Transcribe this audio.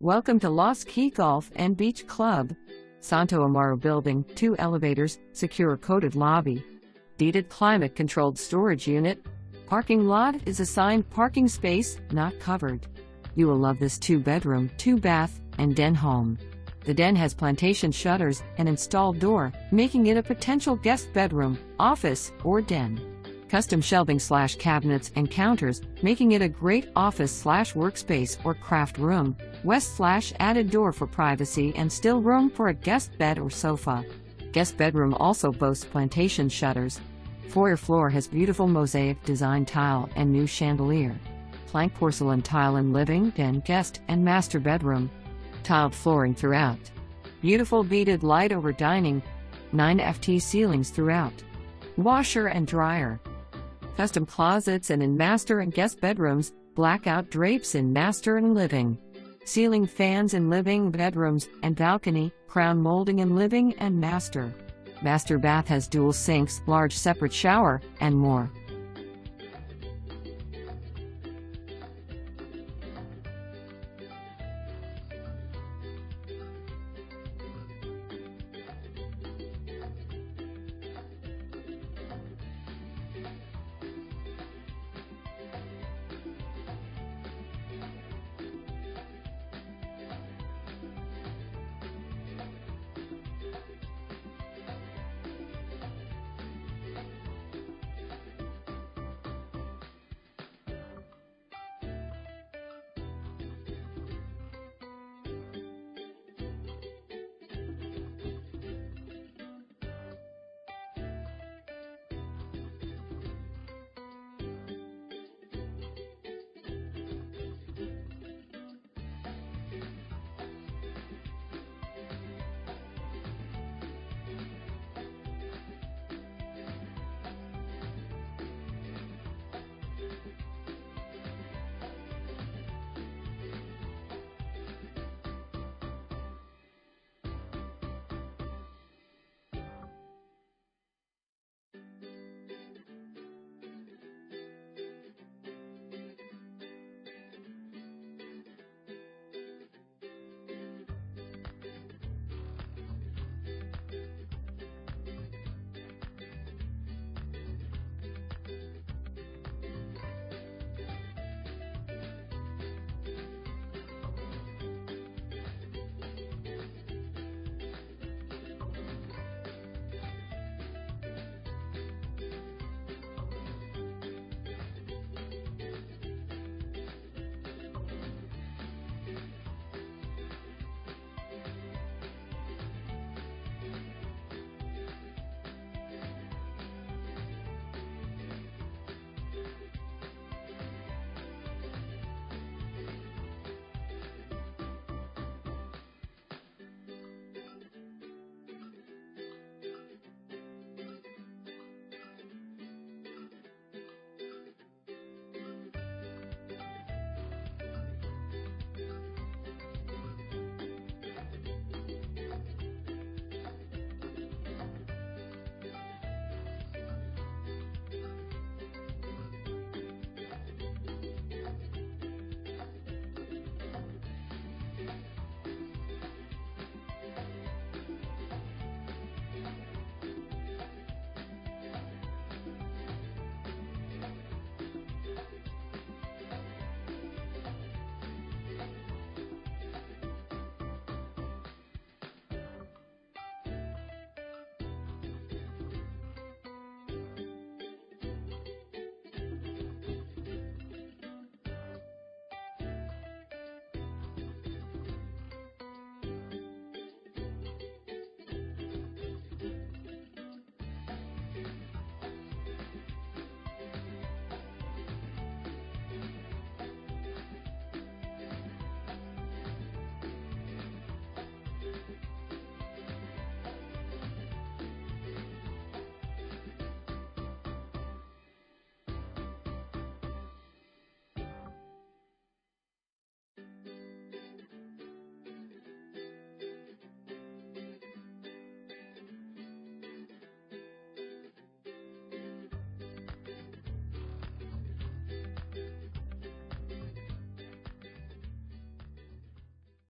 Welcome to Lost Key Golf and Beach Club. SANTO AMARO building, 2 elevators, secure coated lobby. Beaded climate-controlled storage unit. Parking lot is assigned parking space, not covered. You will love this 2-bedroom, 2-bath, and den home. The den has plantation shutters and installed door, making it a potential guest bedroom, office, or den. Custom shelving/cabinets and counters, making it a great office/workspace or craft room. West/added door for privacy and still room for a guest bed or sofa. Guest bedroom also boasts plantation shutters. Foyer floor has beautiful mosaic-designed tile and new chandelier. Plank porcelain tile in living, den, guest, and master bedroom. Tiled flooring throughout. Beautiful beaded light over dining. 9 FT ceilings throughout. Washer and dryer. Custom closets and in master and guest bedrooms, blackout drapes in master and living. Ceiling fans in living, bedrooms, and balcony, crown molding in living and master. Master bath has dual sinks, large separate shower, and more.